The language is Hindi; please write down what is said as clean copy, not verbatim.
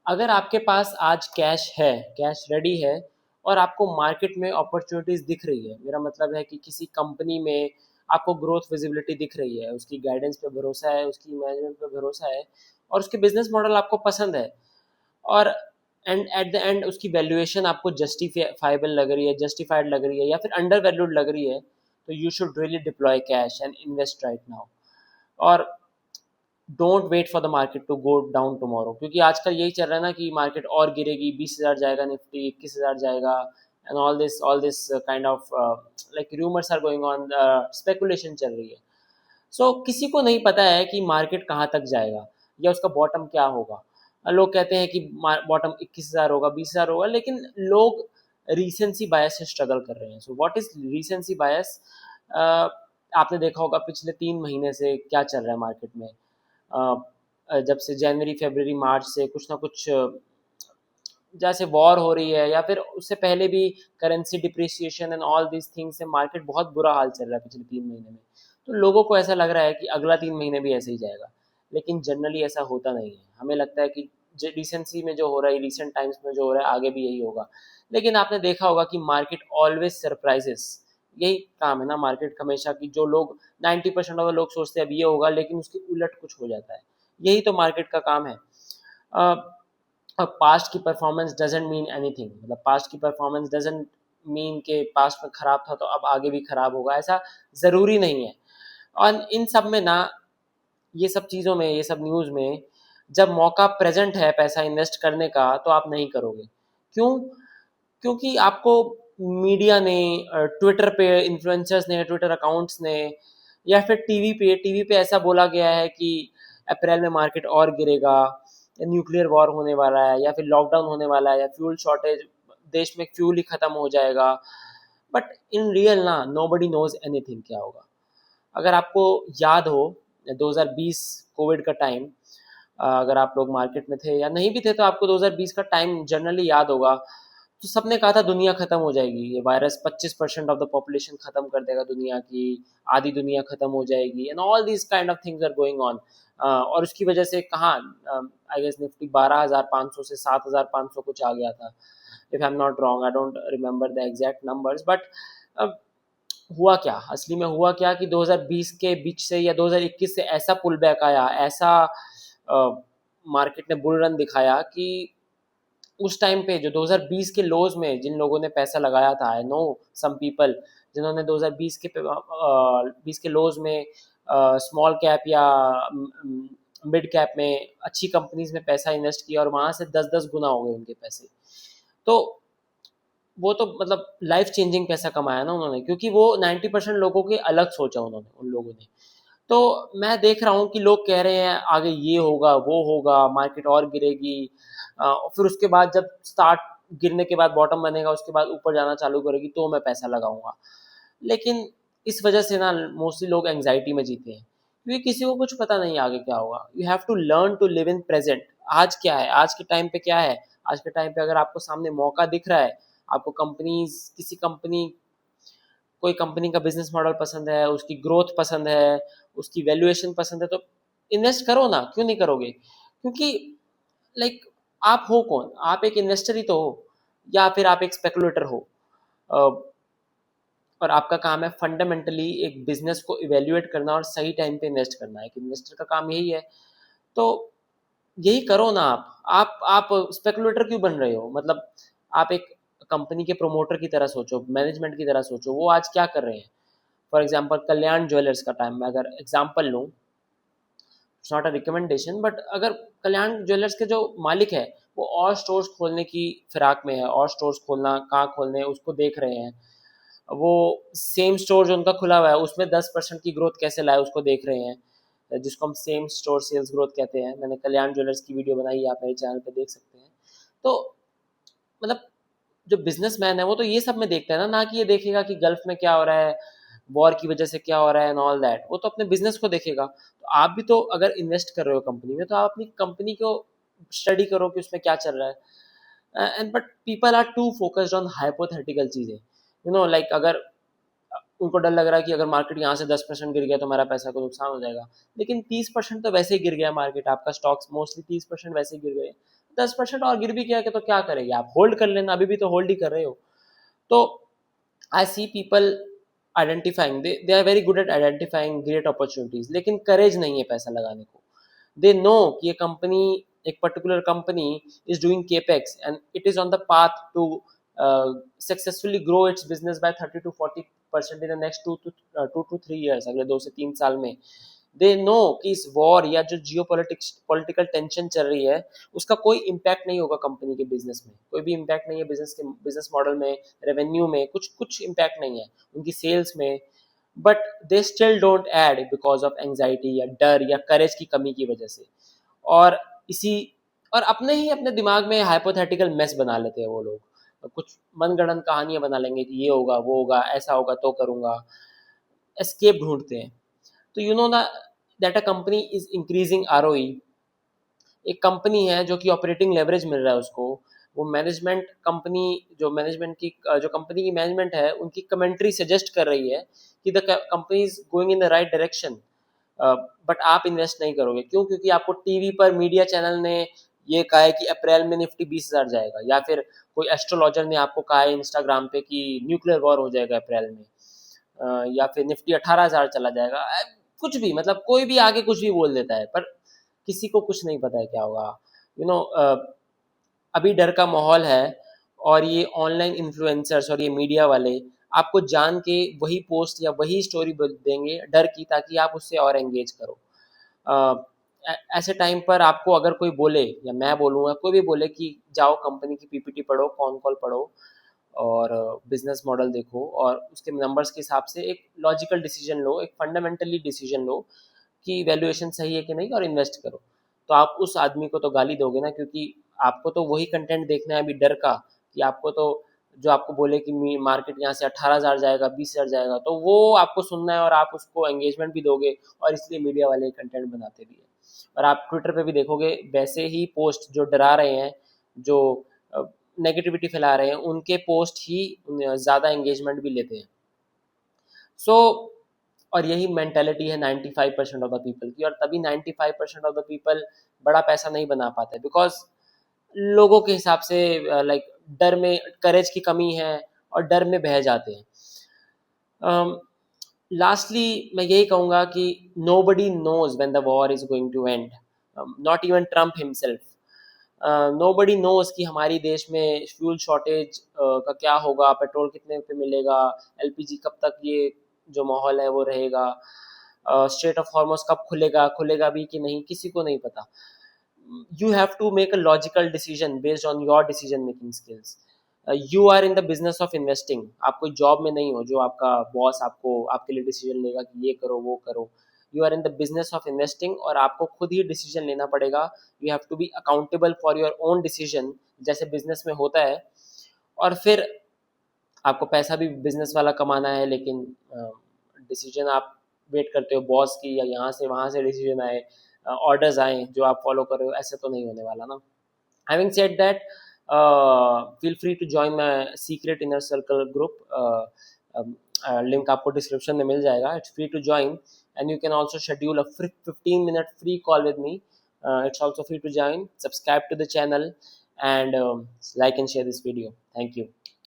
अगर आपके पास आज कैश है, कैश रेडी है और आपको मार्केट में अपॉर्चुनिटीज़ दिख रही है, मेरा मतलब है कि किसी कंपनी में आपको ग्रोथ विजिबिलिटी दिख रही है, उसकी गाइडेंस पे भरोसा है, उसकी मैनेजमेंट पे भरोसा है और उसके बिजनेस मॉडल आपको पसंद है और एंड एट द एंड उसकी वैल्यूएशन आपको जस्टिफाइबल लग रही है, जस्टिफाइड लग रही है या फिर अंडर वैल्यूड लग रही है, तो you should really deploy cash and invest right now. और don't wait for the market to go down tomorrow, क्योंकि आजकल यही चल रहा है ना कि मार्केट और गिरेगी, 20,000 जाएगा, निफ्टी 21,000 जाएगा and all this kind of like rumours are going on, speculation चल रही है। किसी को नहीं पता है कि मार्केट कहाँ तक जाएगा या उसका बॉटम क्या होगा। लोग कहते हैं कि बॉटम 21,000 होगा, 20,000 होगा, लेकिन लोग रीसेंसी बायस से स्ट्रगल कर रहे हैं। सो व्हाट इज रीसेंसी बायस? आपने देखा होगा पिछले 3 महीने से क्या चल रहा है मार्केट में। जब से जनवरी फरवरी मार्च से कुछ ना कुछ, जैसे वॉर हो रही है या फिर उससे पहले भी currency depreciation and all these things से मार्केट बहुत बुरा हाल चल रहा है पिछले 3 महीने में। तो लोगों को ऐसा लग रहा है कि अगला 3 महीने भी ऐसे ही जाएगा, लेकिन जनरली ऐसा होता नहीं है। हमें लगता है कि रिसेंसी में जो हो रहा है, रिसेंट टाइम्स में जो हो रहा है, आगे भी यही होगा। लेकिन आपने देखा होगा कि मार्केट ऑलवेज सरप्राइजेस। यही काम है ना मार्केट का हमेशा, कि जो लोग 90% ऑफ लोग सोचते हैं अब ये होगा, लेकिन उसके उलट कुछ हो जाता है। यही तो मार्केट का काम है। अब पास्ट की परफॉर्मेंस डजेंट मीन एनीथिंग, मतलब पास्ट की परफॉर्मेंस डजेंट मीन के पास्ट में खराब था तो अब आगे भी खराब होगा, ऐसा ज़रूरी नहीं है। और इन सब में ना, ये सब चीज़ों में, ये सब न्यूज़ में, जब मौका प्रेजेंट है पैसा इन्वेस्ट करने का तो आप नहीं करोगे। क्यों? क्योंकि आपको मीडिया ने, ट्विटर पे इन्फ्लुएंसर्स ने, ट्विटर अकाउंट्स ने, या फिर टीवी पे ऐसा बोला गया है कि अप्रैल में मार्केट और गिरेगा, न्यूक्लियर वॉर होने वाला है, या फिर लॉकडाउन होने वाला है, या फ्यूल शॉर्टेज, देश में फ्यूल ही खत्म हो जाएगा। बट इन रियल ना, नोबडी नोज एनीथिंग क्या होगा। अगर आपको याद हो 2020 कोविड का टाइम, अगर आप लोग मार्केट में थे या नहीं भी थे तो आपको 2020 का टाइम जनरली याद होगा। तो सबने कहा था दुनिया खत्म हो जाएगी, ये वायरस 25% ऑफ द पॉपुलेशन खत्म कर देगा दुनिया की, आधी दुनिया खत्म हो जाएगी and all this kind of things are going on. और उसकी वजह से कहाँ, आई गेस निफ्टी 12,500 से 7,500 कुछ आ गया था, if I am not wrong, I don't remember the exact numbers. But हुआ क्या, असली में हुआ क्या कि 2020 के बीच से या 2021 से ऐसा पुल बैक आया, ऐसा मार्केट ने बुल रन दिखाया कि उस टाइम पे जो 2020 के लोज में जिन लोगों ने पैसा लगाया था, आई नो सम पीपल जिन्होंने 2020 के 20 के लोज में स्मॉल कैप या मिड कैप में अच्छी कंपनीज में पैसा इन्वेस्ट किया और वहां से 10-10 गुना हो गए उनके पैसे। तो वो तो मतलब लाइफ चेंजिंग पैसा कमाया ना उन्होंने, क्योंकि वो 90% लोगों के अलग सोचा उन्होंने, उन लोगों ने। तो मैं देख रहा हूँ कि लोग कह रहे हैं आगे ये होगा, वो होगा, मार्केट और गिरेगी, और फिर उसके बाद जब स्टार्ट, गिरने के बाद बॉटम बनेगा, उसके बाद ऊपर जाना चालू करेगी तो मैं पैसा लगाऊंगा। लेकिन इस वजह से ना मोस्टली लोग एंग्जाइटी में जीते हैं, क्योंकि किसी को कुछ पता नहीं आगे क्या होगा। You have to learn to live in present. आज क्या है, आज के टाइम पे क्या है, आज के टाइम पे अगर आपको सामने मौका दिख रहा है, आपको कंपनीज, किसी कंपनी, कोई कंपनी का बिजनेस मॉडल पसंद है, उसकी ग्रोथ पसंद है, उसकी वैल्यूएशन पसंद है, तो इन्वेस्ट करो ना, क्यों नहीं करोगे? क्योंकि लाइक आप हो कौन, आप एक इन्वेस्टर ही तो हो, या फिर आप एक स्पेकुलेटर हो। अ, और आपका काम है फंडामेंटली एक बिजनेस को इवेल्युएट करना और सही टाइम पे इन्वेस्ट करना। एक इन्वेस्टर का काम यही है। तो यही करो ना आप स्पेकुलेटर क्यों बन रहे हो? मतलब आप एक कंपनी के प्रोमोटर की तरह सोचो, मैनेजमेंट की तरह सोचो, वो आज क्या कर रहे हैं। फॉर एग्जाम्पल कल्याण ज्वेलर्स का टाइम मैं अगर एग्जाम्पल लूँ, it's not a recommendation, but अगर कल्याण ज्वेलर्स के जो मालिक है वो और स्टोर्स खोलने की फिराक में है, और स्टोर्स खोलना कहाँ खोलने हैं उसको देख रहे हैं। वो सेम स्टोर जो उनका खुला हुआ है उसमें 10% की ग्रोथ कैसे लाए उसको देख रहे हैं, जिसको हम सेम स्टोर सेल्स ग्रोथ कहते हैं। मैंने कल्याण ज्वेलर्स की वीडियो बनाई है, आप मेरे चैनल पे देख सकते हैं। तो मतलब जो बिजनेसमैन है वो तो ये सब में देखता है ना, ना कि ये देखेगा कि गल्फ में क्या हो रहा है, वॉर की वजह से क्या हो रहा है एंड ऑल दैट। वो तो अपने बिजनेस को देखेगा। तो आप भी तो अगर इन्वेस्ट कर रहे हो कंपनी में, तो आप अपनी कंपनी को स्टडी करो कि उसमें क्या चल रहा है। And but people are too focused on hypothetical चीजें, यू नो लाइक अगर उनको डर लग रहा है कि अगर मार्केट यहाँ से 10% गिर गया तो हमारा पैसा को नुकसान हो जाएगा, लेकिन 30% तो वैसे ही गिर गया मार्केट, आपका स्टॉक्स मोस्टली 30% वैसे ही गिर गए। 10% और गिर भी गया कि तो क्या करेंगे आप, होल्ड कर लेना, अभी भी तो होल्ड ही कर रहे हो। तो I see people identifying, they are very good at identifying great opportunities, लेकिन करेज नहीं है पैसा लगाने को। दे नो कि ये कंपनी, एक particular company is doing capex and it is on the path to successfully grow its business by 30 to 40% in the next 2 to 3 years, अगले 2 से 3 साल में। दे नो कि इस वॉर या जो जियो पॉलिटिकल टेंशन चल रही है उसका कोई इम्पैक्ट नहीं होगा कंपनी के बिजनेस में, कोई भी इम्पैक्ट नहीं है बिजनेस मॉडल में, रेवेन्यू में, कुछ कुछ इम्पैक्ट नहीं है उनकी सेल्स में। But they still don't add because of anxiety या डर या करेज की कमी की वजह से। और इसी और अपने ही अपने दिमाग में हाइपोथेटिकल मेस बना लेते हैं वो लोग, कुछ मनगढ़ंत कहानियां बना लेंगे कि ये होगा वो होगा ऐसा होगा तो करूंगा, एस्केप ढूंढते हैं। तो यू नो ना that a company is increasing ROE. एक कंपनी है जो कि ऑपरेटिंग लेवरेज मिल रहा है उसको, वो मैनेजमेंट कंपनी, जो मैनेजमेंट की जो कंपनी की मैनेजमेंट है उनकी कमेंट्री सजेस्ट कर रही है कि the company is going in the right direction, but आप इन्वेस्ट नहीं करोगे। क्यों? क्योंकि आपको टीवी पर मीडिया चैनल ने ये कहा है कि अप्रैल में निफ्टी 20,000 जाएगा, या फिर कोई एस्ट्रोलॉजर ने आपको कहा है इंस्टाग्राम पे कि न्यूक्लियर वॉर हो जाएगा अप्रैल में, या फिर निफ्टी 18,000 चला जाएगा। कुछ भी, मतलब कोई भी आगे कुछ भी बोल देता है, पर किसी को कुछ नहीं पता है क्या होगा। यू नो अभी डर का माहौल है, और ये ऑनलाइन इन्फ्लुएंसर्स और ये मीडिया वाले आपको जान के वही पोस्ट या वही स्टोरी देंगे डर की, ताकि आप उससे और एंगेज करो। ऐसे टाइम पर आपको अगर कोई बोले, या मैं बोलूँगा, कोई भी बोले कि जाओ कंपनी की पीपीटी पढ़ो, कॉन कॉल पढ़ो, और बिजनेस मॉडल देखो, और उसके नंबर्स के हिसाब से एक लॉजिकल डिसीजन लो, एक फंडामेंटली डिसीजन लो कि वैल्यूएशन सही है कि नहीं, और इन्वेस्ट करो। तो आप उस आदमी को तो गाली दोगे ना, क्योंकि आपको तो वही कंटेंट देखना है अभी डर का, कि आपको तो जो आपको बोले कि मार्केट यहाँ से 18,000 जाएगा, 20,000 जाएगा, तो वो आपको सुनना है, और आप उसको एंगेजमेंट भी दोगे, और इसलिए मीडिया वाले कंटेंट बनाते भी हैं। और आप ट्विटर पे भी देखोगे वैसे ही पोस्ट जो डरा रहे हैं, जो नेगेटिविटी फैला रहे हैं, उनके पोस्ट ही ज़्यादा एंगेजमेंट भी लेते हैं। सो और यही मेंटेलिटी है 95% ऑफ द पीपल की, और तभी 95% ऑफ द पीपल बड़ा पैसा नहीं बना पाते, बिकॉज लोगों के हिसाब से लाइक डर में, करेज की कमी है, और डर में बह जाते हैं। लास्टली मैं यही कहूँगा कि nobody knows when the war is going to end, not even Trump himself. Nobody knows कि हमारी देश में फ्यूल शॉर्टेज का क्या होगा, पेट्रोल कितने पे मिलेगा, एलपीजी कब तक ये जो माहौल है वो रहेगा, स्ट्रेट ऑफ हॉर्मस कब खुलेगा, खुलेगा भी कि नहीं, किसी को नहीं पता। You have to make a logical decision based on your decision making skills. You are in the business of investing. आप कोई जॉब में नहीं हो जो आपका बॉस आपको आपके लिए डिसीजन लेगा कि ये करो वो करो। You are in the business of investing, और आपको खुद ही डिसीजन लेना पड़ेगा। You have to be accountable for your own decision, जैसे बिजनेस में होता है। और फिर आपको पैसा भी बिजनेस वाला कमाना है, लेकिन डिसीजन आप वेट करते हो बॉस की, या यहाँ से वहाँ से डिसीजन आए, ऑर्डर्स आए जो आप फॉलो कर रहे हो, ऐसे तो नहीं होने वाला ना। Having said that, feel free to join my secret inner circle group. Link आपको डिस्क्रिप्शन में मिल जाएगा, it's free to join, and you can also schedule a 15-minute free call with me. It's also free to join. Subscribe to the channel, and like and share this video. Thank you.